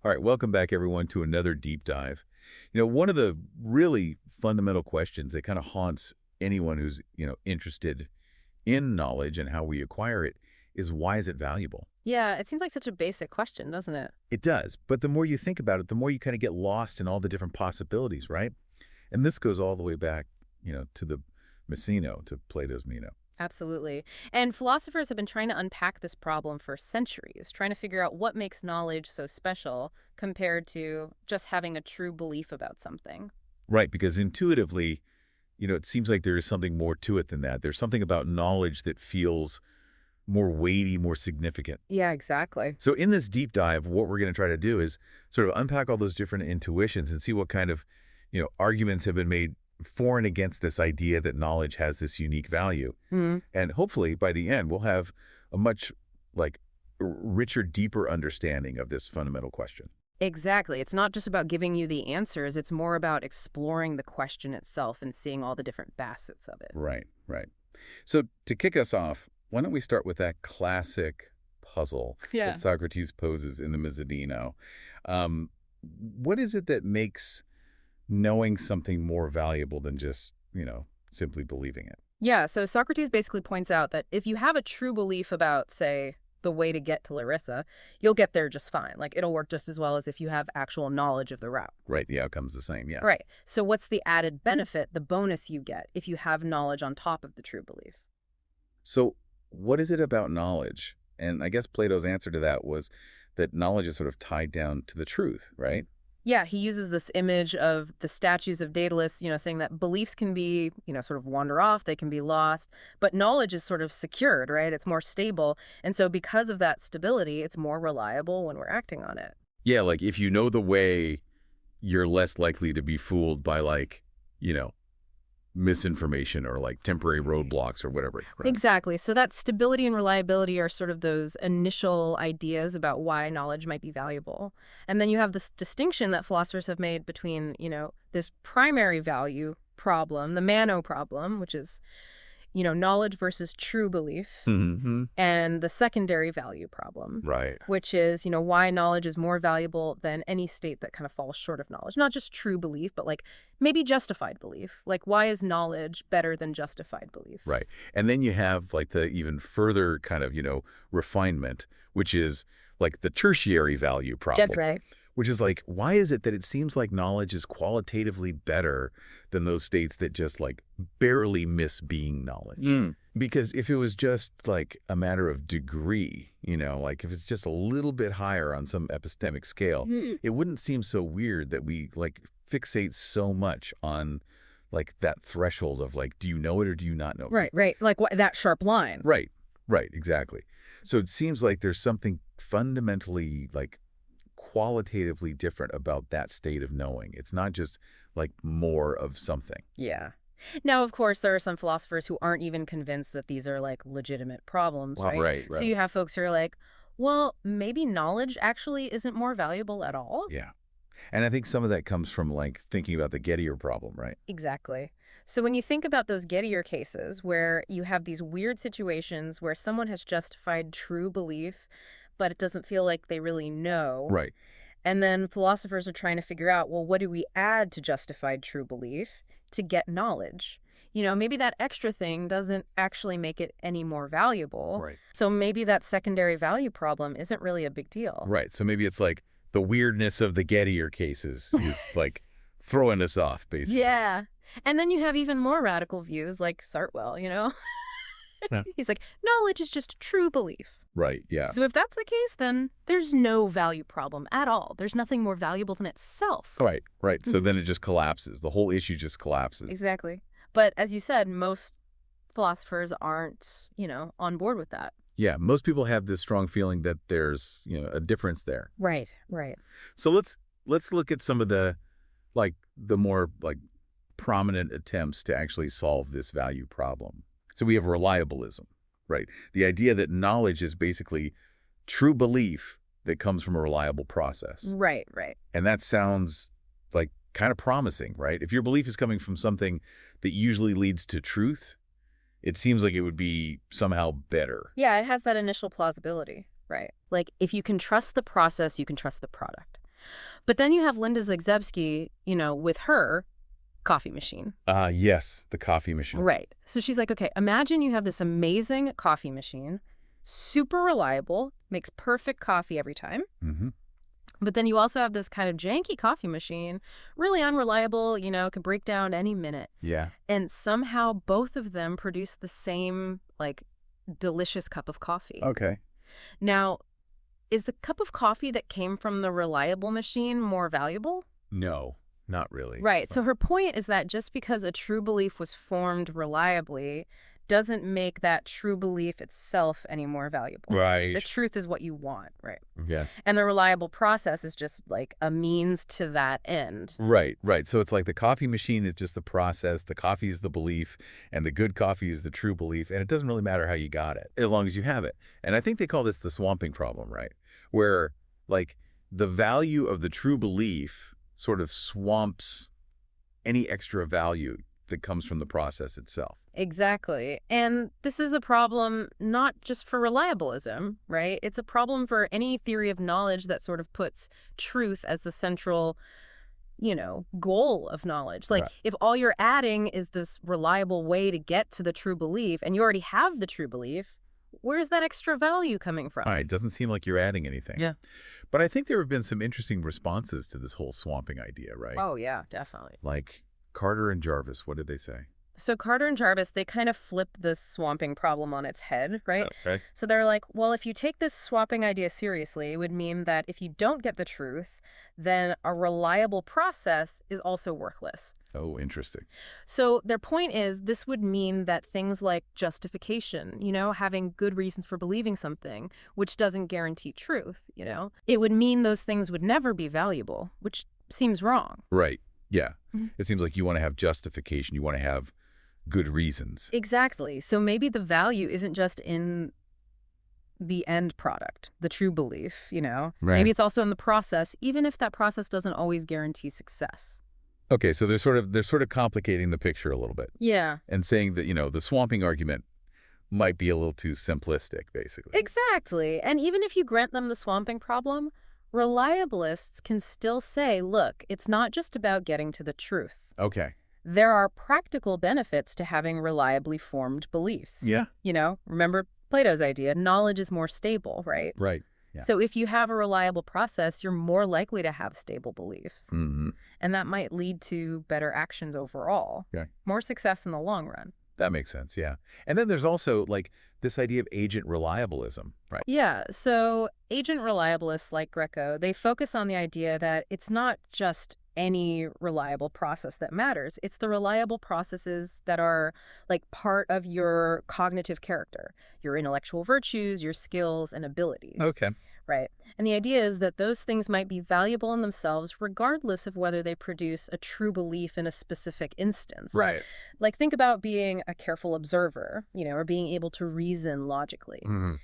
All right, welcome back everyone to another deep dive. One of the really fundamental questions that kind of haunts anyone who's, interested in knowledge and how we acquire it is why is it valuable? Yeah, it seems like such a basic question, doesn't it? It does, but the more you think about it, the more you kind of get lost in all the different possibilities, right? And this goes all the way back, to the Messino, to Plato's Meno. Absolutely. And philosophers have been trying to unpack this problem for centuries, trying to figure out what makes knowledge so special compared to just having a true belief about something. Right, because intuitively, it seems like there is something more to it than that. There's something about knowledge that feels more weighty, more significant. Yeah, exactly. So in this deep dive, what we're going to try to do is sort of unpack all those different intuitions and see what kind of, arguments have been made for and against this idea that knowledge has this unique value. Hmm. And hopefully by the end, we'll have a much like richer, deeper understanding of this fundamental question. Exactly. It's not just about giving you the answers, it's more about exploring the question itself and seeing all the different facets of it. Right, right. So to kick us off, why don't we start with that classic puzzle Yeah. that Socrates poses in the Mizzadino? Um, what is it that makes knowing something more valuable than just, simply believing it? Yeah, so Socrates basically points out that if you have a true belief about, say, the way to get to Larissa, you'll get there just fine. Like, it'll work just as well as if you have actual knowledge of the route. Right, the outcome's the same, yeah. Right. So what's the added benefit, the bonus you get if you have knowledge on top of the true belief? So what is it about knowledge? And I guess Plato's answer to that was that knowledge is sort of tied down to the truth, right? Yeah, he uses this image of the statues of Daedalus, saying that beliefs can be, sort of wander off, they can be lost, but knowledge is sort of secured, right? It's more stable. And so because of that stability, it's more reliable when we're acting on it. Yeah, like if you know the way, you're less likely to be fooled by you know, misinformation or like temporary roadblocks or whatever. Right. Exactly. So that stability and reliability are sort of those initial ideas about why knowledge might be valuable. And then you have this distinction that philosophers have made between, this primary value problem, the mano problem, which is, knowledge versus true belief, Hmm. and the secondary value problem, Right. which is, why knowledge is more valuable than any state that kind of falls short of knowledge. Not just true belief, but like maybe justified belief. Like, why is knowledge better than justified belief? Right. And then you have like the even further kind of, refinement, which is like the tertiary value problem. That's right. Which is like, why is it that it seems like knowledge is qualitatively better than those states that just like barely miss being knowledge? Because if it was just like a matter of degree, like if it's just a little bit higher on some epistemic scale, it wouldn't seem so weird that we like fixate so much on like that threshold of like, do you know it or do you not know it? Right, right. Like that sharp line. Right, right, exactly. So it seems like there's something fundamentally like qualitatively different about that state of knowing. It's not just like more of something. Yeah. Now, of course, there are some philosophers who aren't even convinced that these are like legitimate problems, Well, right? right, So right. you have folks who are like, well, maybe knowledge actually isn't more valuable at all. Yeah. And I think some of that comes from like thinking about the Gettier problem, right? Exactly. So when you think about those Gettier cases where you have these weird situations where someone has justified true belief, but it doesn't feel like they really know. Right. And then philosophers are trying to figure out, well, what do we add to justified true belief to get knowledge? Maybe that extra thing doesn't actually make it any more valuable. Right. So maybe that secondary value problem isn't really a big deal. Right. So maybe it's like the weirdness of the Gettier cases is like throwing us off, basically. Yeah. And then you have even more radical views like Sartwell. Yeah. He's like, knowledge is just true belief. Right. Yeah. So if that's the case, then there's no value problem at all. There's nothing more valuable than itself. Right. Right. So then it just collapses. The whole issue just collapses. Exactly. But as you said, most philosophers aren't, on board with that. Yeah. Most people have this strong feeling that there's, a difference there. Right, right. So let's look at some of the like the more like prominent attempts to actually solve this value problem. So we have reliabilism, right? The idea that knowledge is basically true belief that comes from a reliable process. Right, right. And that sounds like kind of promising, right? If your belief is coming from something that usually leads to truth, it seems like it would be somehow better. Yeah, it has that initial plausibility, right? Like, if you can trust the process, you can trust the product. But then you have Linda Zagzebski, with her coffee machine. Yes, the coffee machine. Right. So she's like, okay, imagine you have this amazing coffee machine, super reliable, makes perfect coffee every time. Mm-hmm. But then you also have this kind of janky coffee machine, really unreliable, could break down any minute. Yeah. And somehow both of them produce the same, delicious cup of coffee. Okay. Now, is the cup of coffee that came from the reliable machine more valuable? No, not really. Right. So her point is that just because a true belief was formed reliably doesn't make that true belief itself any more valuable. Right. The truth is what you want, right? Yeah. And the reliable process is just like a means to that end. Right, right. So it's like the coffee machine is just the process, the coffee is the belief, and the good coffee is the true belief, and it doesn't really matter how you got it, as long as you have it. And I think they call this the swamping problem, right? Where, the value of the true belief sort of swamps any extra value that comes from the process itself. Exactly. And this is a problem not just for reliabilism, right? It's a problem for any theory of knowledge that sort of puts truth as the central, goal of knowledge. Right. If all you're adding is this reliable way to get to the true belief, and you already have the true belief, where's that extra value coming from? All right, it doesn't seem like you're adding anything. Yeah. But I think there have been some interesting responses to this whole swamping idea, right? Oh, yeah, definitely. Like Carter and Jarvis, what did they say? So Carter and Jarvis, they kind of flip this swamping problem on its head, right? Okay. So they're like, well, if you take this swapping idea seriously, it would mean that if you don't get the truth, then a reliable process is also worthless. Oh, interesting. So their point is this would mean that things like justification, having good reasons for believing something, which doesn't guarantee truth, it would mean those things would never be valuable, which seems wrong. Right. Yeah. Mm-hmm. It seems like you want to have justification. You want to have good reasons. Exactly. So maybe the value isn't just in the end product, the true belief, Right. Maybe it's also in the process, even if that process doesn't always guarantee success. Okay, so they're sort of complicating the picture a little bit Yeah. and saying that, the swamping argument might be a little too simplistic, basically. Exactly. And even if you grant them the swamping problem, reliabilists can still say, look, it's not just about getting to the truth. Okay. There are practical benefits to having reliably formed beliefs. Yeah. Remember Plato's idea, knowledge is more stable, right? Right. Yeah. So if you have a reliable process, you're more likely to have stable beliefs. Mm-hmm. And that might lead to better actions overall. Okay. More success in the long run. That makes sense, yeah. And then there's also, this idea of agent reliabilism, right? Yeah, so agent reliabilists like Greco, they focus on the idea that it's not just any reliable process that matters. It's the reliable processes that are part of your cognitive character, your intellectual virtues, your skills and abilities. Okay. Right. And the idea is that those things might be valuable in themselves regardless of whether they produce a true belief in a specific instance. Right. Think about being a careful observer, or being able to reason logically. Mm-hmm.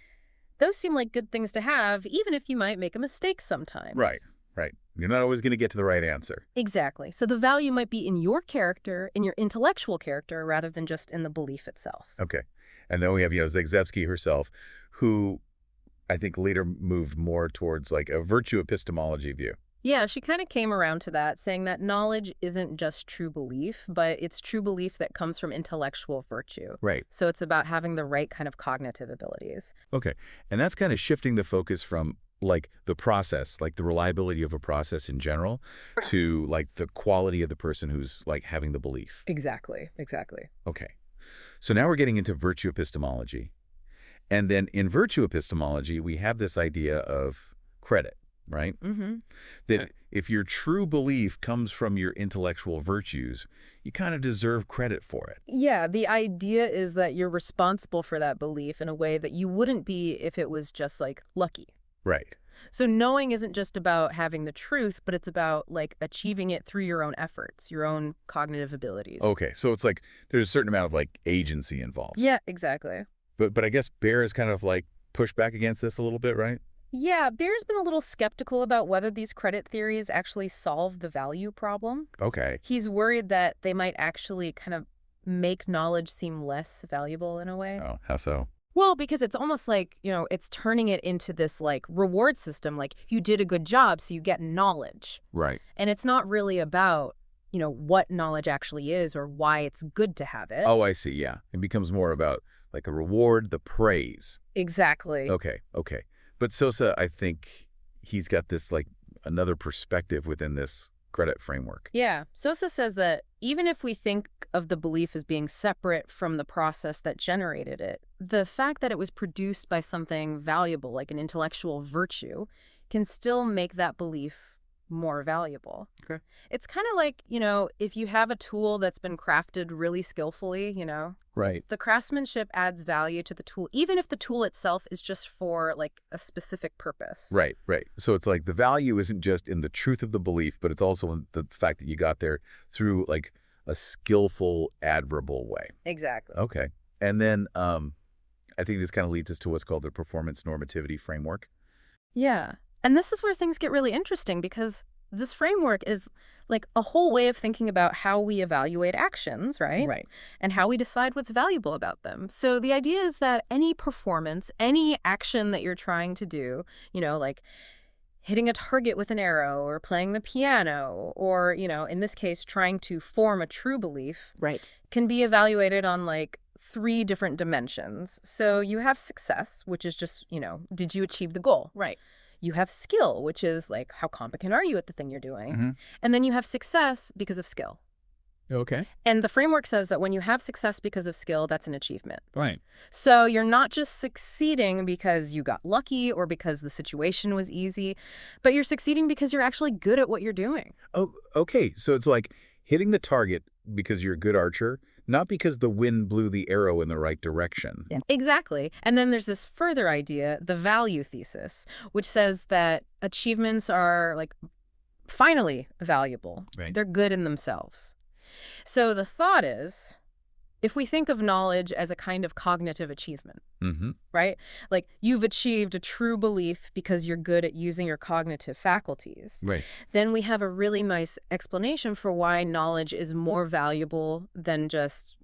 Those seem like good things to have, even if you might make a mistake sometimes. Right. Right. You're not always going to get to the right answer. Exactly. So the value might be in your character, in your intellectual character, rather than just in the belief itself. Okay. And then we have, Zagzebski herself, who I think later moved more towards a virtue epistemology view. Yeah, she kind of came around to that, saying that knowledge isn't just true belief, but it's true belief that comes from intellectual virtue. Right. So it's about having the right kind of cognitive abilities. Okay. And that's kind of shifting the focus from the process, the reliability of a process in general, to the quality of the person who's having the belief. Exactly. Okay. So now we're getting into virtue epistemology. And then in virtue epistemology, we have this idea of credit, right? Mm-hmm. That if your true belief comes from your intellectual virtues, you kind of deserve credit for it. Yeah, the idea is that you're responsible for that belief in a way that you wouldn't be if it was just lucky. Right. So knowing isn't just about having the truth, but it's about achieving it through your own efforts, your own cognitive abilities. Okay. So it's there's a certain amount of agency involved. Yeah, exactly. But I guess Baer is kind of pushed back against this a little bit, right? Yeah, Baer's been a little skeptical about whether these credit theories actually solve the value problem. Okay. He's worried that they might actually kind of make knowledge seem less valuable in a way. Oh, how so? Well, because it's almost like, it's turning it into this like reward system, like you did a good job, so you get knowledge. Right. And it's not really about, what knowledge actually is or why it's good to have it. Oh, I see. Yeah. It becomes more about like the reward, the praise. Exactly. Okay. Okay. But Sosa, I think he's got this like another perspective within this credit framework. Yeah. Sosa says that even if we think of the belief as being separate from the process that generated it, the fact that it was produced by something valuable, like an intellectual virtue, can still make that belief more valuable. Okay. It's kind of like, if you have a tool that's been crafted really skillfully, Right. the craftsmanship adds value to the tool, even if the tool itself is just for like a specific purpose. Right, right. So it's like the value isn't just in the truth of the belief, but it's also in the fact that you got there through like a skillful, admirable way. Exactly. Okay. And then I think this kind of leads us to what's called the performance normativity framework. Yeah. And this is where things get really interesting because this framework is like a whole way of thinking about how we evaluate actions, right? Right. And how we decide what's valuable about them. So the idea is that any performance, any action that you're trying to do, like hitting a target with an arrow or playing the piano or, in this case, trying to form a true belief, Right. can be evaluated on like 3 different dimensions. So you have success, which is just, did you achieve the goal? Right. You have skill, which is like, how competent are you at the thing you're doing? Mm-hmm. And then you have success because of skill. Okay. And the framework says that when you have success because of skill, that's an achievement. Right. So you're not just succeeding because you got lucky or because the situation was easy, but you're succeeding because you're actually good at what you're doing. Oh, okay. So it's like hitting the target because you're a good archer, not because the wind blew the arrow in the right direction. Yeah. Exactly. And then there's this further idea, the value thesis, which says that achievements are like finally valuable. Right. They're good in themselves. So the thought is, if we think of knowledge as a kind of cognitive achievement, Mm-hmm. right? Like you've achieved a true belief because you're good at using your cognitive faculties. Right. Then we have a really nice explanation for why knowledge is more valuable than just,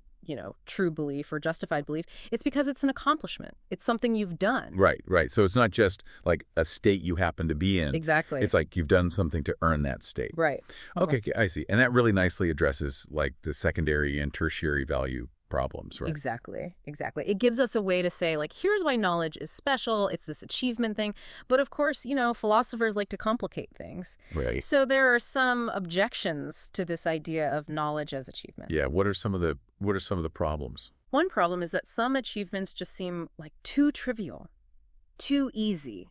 true belief or justified belief. It's because it's an accomplishment. It's something you've done. Right, right. So it's not just like a state you happen to be in. Exactly. It's like you've done something to earn that state. Right. Okay, okay, I see. And that really nicely addresses like the secondary and tertiary value problems, right? Exactly. Exactly. It gives us a way to say, like, here's why knowledge is special. It's this achievement thing. But of course, philosophers like to complicate things. Right. So there are some objections to this idea of knowledge as achievement. Yeah. What are some of the problems? One problem is that some achievements just seem like too trivial, too easy.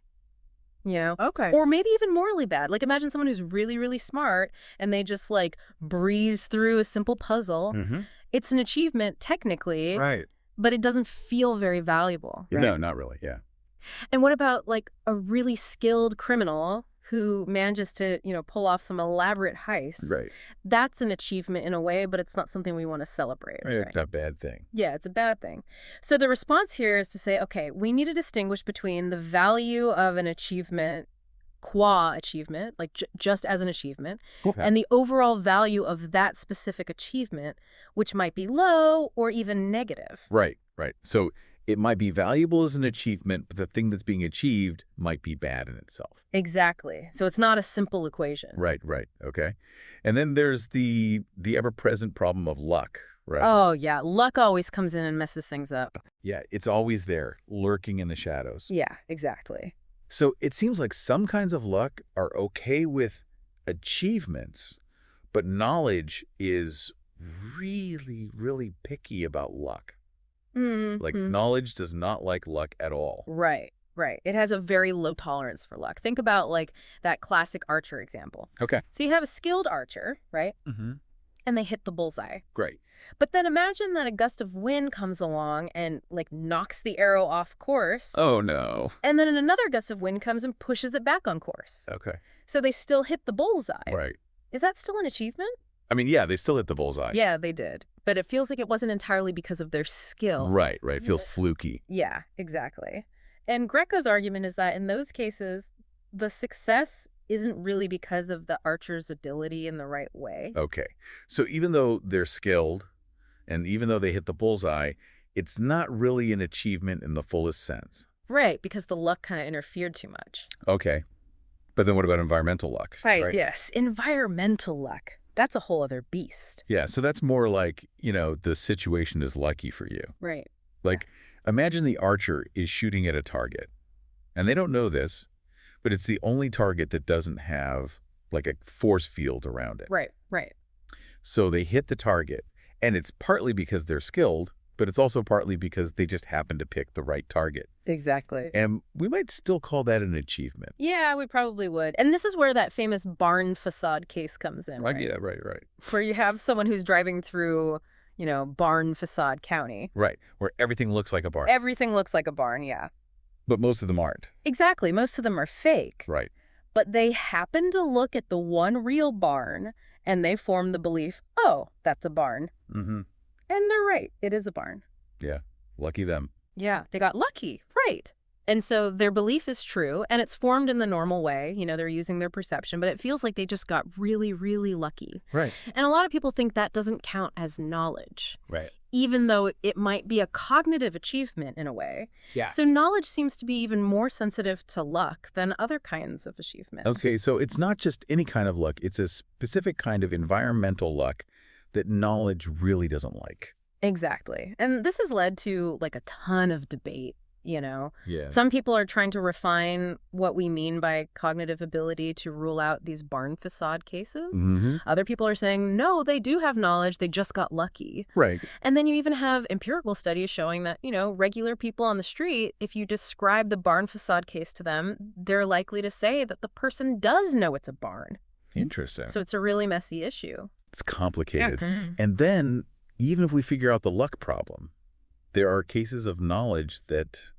Okay. Or maybe even morally bad. Like imagine someone who's really, really smart and they just like breeze through a simple puzzle. Mm-hmm. It's an achievement technically, Right. but it doesn't feel very valuable. Right. No, not really. Yeah. And what about like a really skilled criminal who manages to, pull off some elaborate heists? Right. That's an achievement in a way, but it's not something we want to celebrate. Right? It's a bad thing. Yeah, it's a bad thing. So the response here is to say, okay, we need to distinguish between the value of an achievement qua achievement, like just as an achievement, Okay. and the overall value of that specific achievement, which might be low or even negative. Right. Right. So it might be valuable as an achievement, but the thing that's being achieved might be bad in itself. Exactly. So it's not a simple equation. Right. Right. Okay. And then there's the ever-present problem of luck. Right. Oh, yeah. Luck always comes in and messes things up. Yeah. It's always there, lurking in the shadows. Yeah, exactly. So it seems like some kinds of luck are okay with achievements, but knowledge is really, really picky about luck. Mm-hmm. Like knowledge does not like luck at all. Right, right. It has a very low tolerance for luck. Think about like that classic archer example. Okay. So you have a skilled archer, right? Mm-hmm. And they hit the bullseye. Great. But then imagine that a gust of wind comes along and like knocks the arrow off course. Oh, no. And then another gust of wind comes and pushes it back on course. Okay. So they still hit the bullseye. Right. Is that still an achievement? I mean, yeah, they still hit the bullseye. Yeah, they did. But it feels like it wasn't entirely because of their skill. Right, right. It feels fluky. Yeah, exactly. And Greco's argument is that in those cases, the success isn't really because of the archer's ability in the right way. Okay. So even though they're skilled and even though they hit the bullseye, it's not really an achievement in the fullest sense. Right, because the luck kind of interfered too much. Okay. But then what about environmental luck? Right, yes. Environmental luck. That's a whole other beast. Yeah, so that's more like, the situation is lucky for you. Right. Like, imagine the archer is shooting at a target, and they don't know this, but it's the only target that doesn't have, like, a force field around it. Right, right. So they hit the target, and it's partly because they're skilled, but it's also partly because they just happen to pick the right target. Exactly. And we might still call that an achievement. Yeah, we probably would. And this is where that famous barn facade case comes in, right? Yeah, right. Where you have someone who's driving through, barn facade county. Right, where everything looks like a barn. Everything looks like a barn, yeah. But most of them aren't. Exactly. Most of them are fake. Right. But they happen to look at the one real barn, and they form the belief, oh, that's a barn. Mm-hmm. And they're right. It is a barn. Yeah, lucky them. Yeah, they got lucky. Right. And so their belief is true, and it's formed in the normal way. They're using their perception, but it feels like they just got really, really lucky. Right. And a lot of people think that doesn't count as knowledge. Right. Even though it might be a cognitive achievement in a way. Yeah. So knowledge seems to be even more sensitive to luck than other kinds of achievements. Okay, so it's not just any kind of luck. It's a specific kind of environmental luck that knowledge really doesn't like. Exactly. And this has led to like a ton of debate. Yeah. Some people are trying to refine what we mean by cognitive ability to rule out these barn facade cases. Mm-hmm. Other people are saying, no, they do have knowledge. They just got lucky. Right. And then you even have empirical studies showing that, regular people on the street, if you describe the barn facade case to them, they're likely to say that the person does know it's a barn. Interesting. So it's a really messy issue. It's complicated. Yeah. And then, even if we figure out the luck problem, there are cases of knowledge that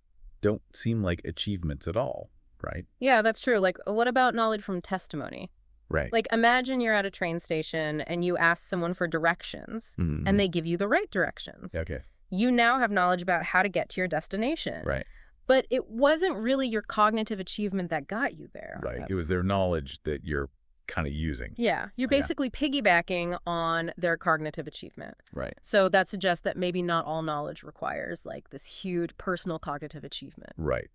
don't seem like achievements at all, right? Yeah, that's true. Like, what about knowledge from testimony? Right. Like, imagine you're at a train station and you ask someone for directions, and they give you the right directions. Okay. You now have knowledge about how to get to your destination. Right. But it wasn't really your cognitive achievement that got you there. Right. It was their knowledge that you're kind of using. Yeah. You're basically piggybacking on their cognitive achievement. Right. So that suggests that maybe not all knowledge requires like this huge personal cognitive achievement. Right.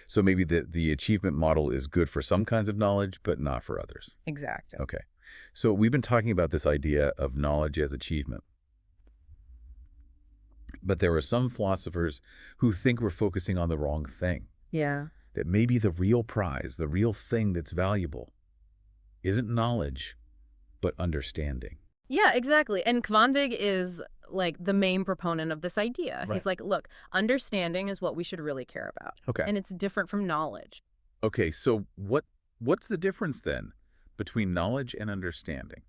So maybe the achievement model is good for some kinds of knowledge, but not for others. Exactly. Okay. So we've been talking about this idea of knowledge as achievement. But there are some philosophers who think we're focusing on the wrong thing. Yeah. That maybe the real prize, the real thing that's valuable, isn't knowledge, but understanding. Yeah, exactly. And Kvanvig is like the main proponent of this idea. Right. He's like, look, understanding is what we should really care about. Okay. And it's different from knowledge. Okay, so what's the difference then between knowledge and understanding?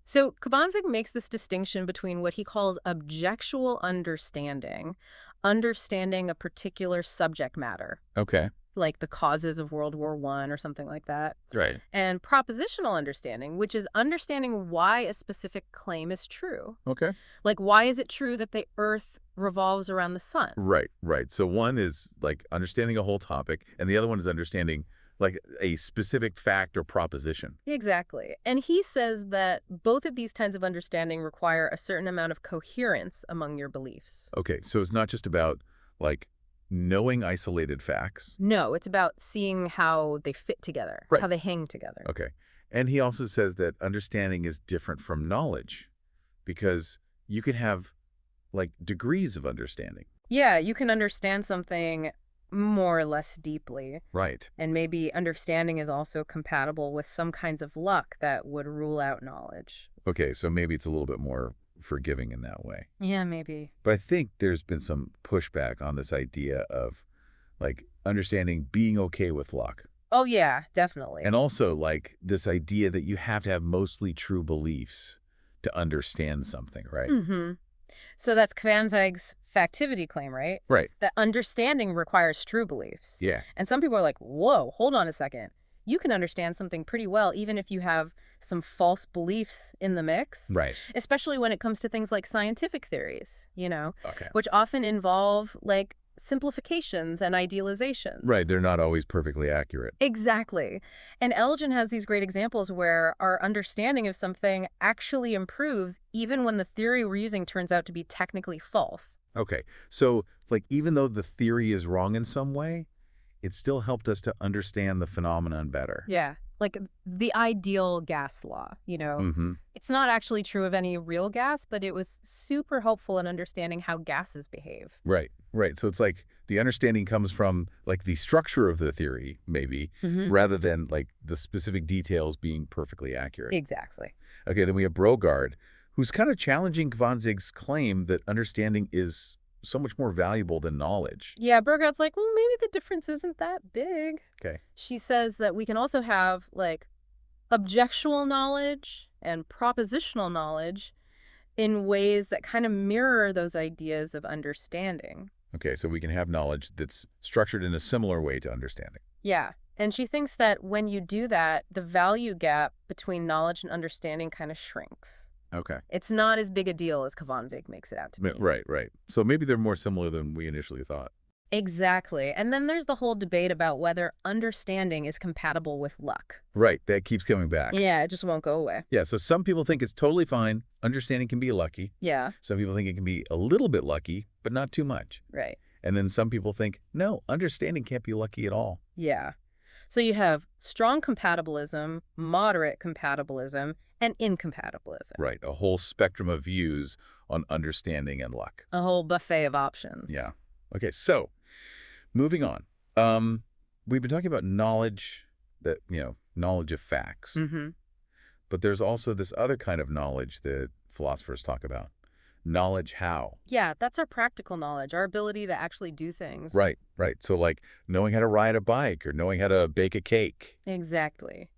So Kvanvig makes this distinction between what he calls objectual understanding a particular subject matter, Okay. like the causes of World War I or something like that, Right. and propositional understanding, which is understanding why a specific claim is true. Okay. Like, why is it true that the Earth revolves around the sun? Right. So one is like understanding a whole topic, and the other one is understanding like a specific fact or proposition. Exactly. And he says that both of these kinds of understanding require a certain amount of coherence among your beliefs. Okay, so it's not just about like knowing isolated facts. No, it's about seeing how they fit together, Right. how they hang together. Okay. And he also says that understanding is different from knowledge because you can have like degrees of understanding. Yeah, you can understand something more or less deeply. Right. And maybe understanding is also compatible with some kinds of luck that would rule out knowledge. Okay, so maybe it's a little bit more forgiving in that way. Yeah, maybe. But I think there's been some pushback on this idea of like understanding being okay with luck. Oh, yeah, definitely. And also like this idea that you have to have mostly true beliefs to understand something, right? Mm-hmm. So that's Kvanvig's factivity claim, right? Right. That understanding requires true beliefs. Yeah. And some people are like, whoa, hold on a second. You can understand something pretty well, even if you have some false beliefs in the mix. Right. Especially when it comes to things like scientific theories, Okay. which often involve like simplifications and idealizations. Right, they're not always perfectly accurate. Exactly. And Elgin has these great examples where our understanding of something actually improves even when the theory we're using turns out to be technically false. Okay, so, like, even though the theory is wrong in some way, it still helped us to understand the phenomenon better. Yeah. Like the ideal gas law, Mm-hmm. It's not actually true of any real gas, but it was super helpful in understanding how gases behave. Right, right. So it's like the understanding comes from, like, the structure of the theory, maybe, rather than, like, the specific details being perfectly accurate. Exactly. Okay, then we have Brogard, who's kind of challenging Kvanzig's claim that understanding is so much more valuable than knowledge. Yeah, Burgard's like, well, maybe the difference isn't that big. Okay. She says that we can also have, like, objectual knowledge and propositional knowledge in ways that kind of mirror those ideas of understanding. Okay, so we can have knowledge that's structured in a similar way to understanding. Yeah. And she thinks that when you do that, the value gap between knowledge and understanding kind of shrinks. Okay. It's not as big a deal as Kvanvig makes it out to be. Right, right. So maybe they're more similar than we initially thought. Exactly. And then there's the whole debate about whether understanding is compatible with luck. Right, that keeps coming back. Yeah, it just won't go away. Yeah, so some people think it's totally fine. Understanding can be lucky. Yeah, Some people think it can be a little bit lucky, but not too much. right. And then some people think, no, understanding can't be lucky at all. Yeah. So you have strong compatibilism, moderate compatibilism, and incompatibilism. Right, a whole spectrum of views on understanding and luck. A whole buffet of options. Yeah. Okay, so moving on. We've been talking about knowledge, knowledge of facts. Mm-hmm. But there's also this other kind of knowledge that philosophers talk about. Knowledge how. Yeah, that's our practical knowledge, our ability to actually do things. Right, right. So like knowing how to ride a bike or knowing how to bake a cake. Exactly.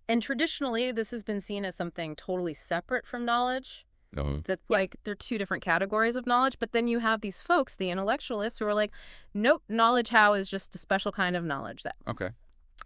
And traditionally, this has been seen as something totally separate from knowledge. That, like, they're two different categories of knowledge. But then you have these folks, the intellectualists, who are like, nope, knowledge how is just a special kind of knowledge. Okay.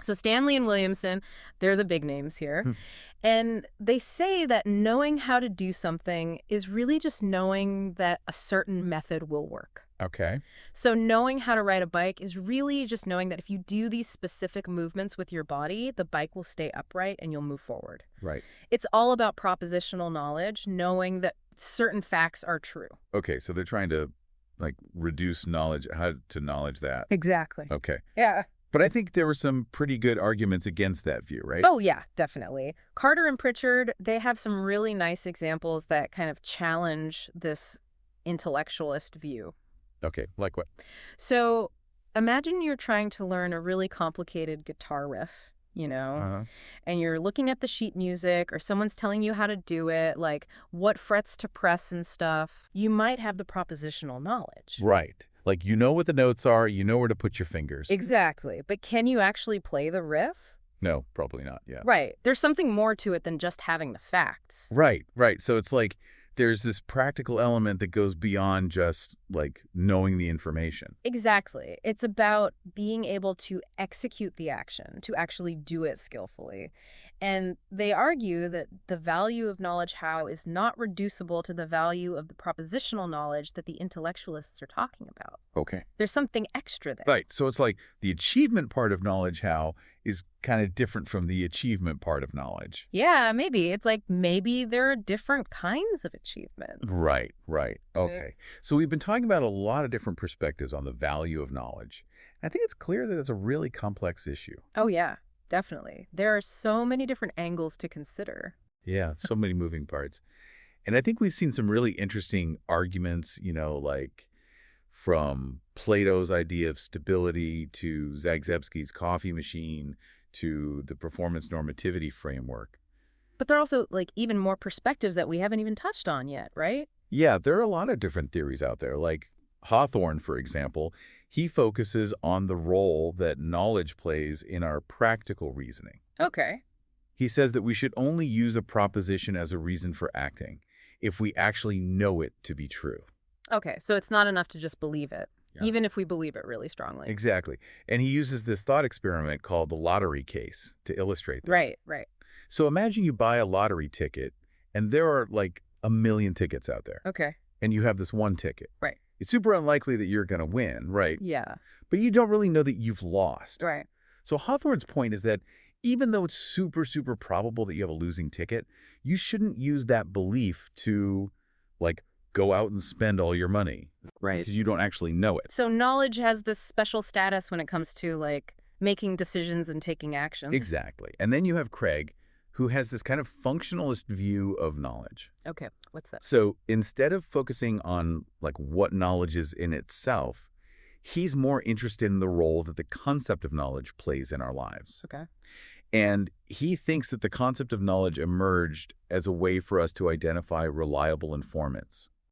So Stanley and Williamson, they're the big names here. And they say that knowing how to do something is really just knowing that a certain method will work. Okay. So knowing how to ride a bike is really just knowing that if you do these specific movements with your body, the bike will stay upright and you'll move forward. Right. It's all about propositional knowledge, knowing that certain facts are true. Okay, so they're trying to, like, reduce knowledge, how to knowledge that. Exactly. Okay. Yeah. But I think there were some pretty good arguments against that view, right? Oh, yeah, definitely. Carter and Pritchard, they have some really nice examples that kind of challenge this intellectualist view. Okay, like what? So imagine you're trying to learn a really complicated guitar riff, and you're looking at the sheet music or someone's telling you how to do it, like what frets to press and stuff. You might have the propositional knowledge. Right. Like, you know what the notes are, you know where to put your fingers. Exactly. But can you actually play the riff? No, probably not, yeah. Right. There's something more to it than just having the facts. Right, right. So it's like there's this practical element that goes beyond just, like, knowing the information. Exactly. It's about being able to execute the action, to actually do it skillfully. And they argue that the value of knowledge how is not reducible to the value of the propositional knowledge that the intellectualists are talking about. Okay. There's something extra there. Right. So it's like the achievement part of knowledge how is kind of different from the achievement part of knowledge. Yeah, maybe. It's like maybe there are different kinds of achievement. Right, right. Okay. So we've been talking about a lot of different perspectives on the value of knowledge. I think it's clear that it's a really complex issue. Oh, yeah, definitely. There are so many different angles to consider. Yeah, so many moving parts. And I think we've seen some really interesting arguments, like from Plato's idea of stability to Zagzebski's coffee machine to the performance normativity framework. But there are also, like, even more perspectives that we haven't even touched on yet, right? Yeah, there are a lot of different theories out there. Like Hawthorne, for example, he focuses on the role that knowledge plays in our practical reasoning. Okay. He says that we should only use a proposition as a reason for acting if we actually know it to be true. Okay, so it's not enough to just believe it, Yeah. even if we believe it really strongly. Exactly. And he uses this thought experiment called the lottery case to illustrate this. Right, right. So imagine you buy a lottery ticket, and there are like a million tickets out there. Okay. And you have this one ticket. Right. it's super unlikely that you're going to win, right? Yeah. But you don't really know that you've lost. Right. So Hawthorne's point is that even though it's super, super probable that you have a losing ticket, you shouldn't use that belief to, like, go out and spend all your money. Right. Because you don't actually know it. So knowledge has this special status when it comes to, like, making decisions and taking actions. Exactly. And then you have Craig, who has this kind of functionalist view of knowledge. Okay, what's that? So instead of focusing on, like, what knowledge is in itself, he's more interested in the role that the concept of knowledge plays in our lives. Okay. And he thinks that the concept of knowledge emerged as a way for us to identify reliable informants.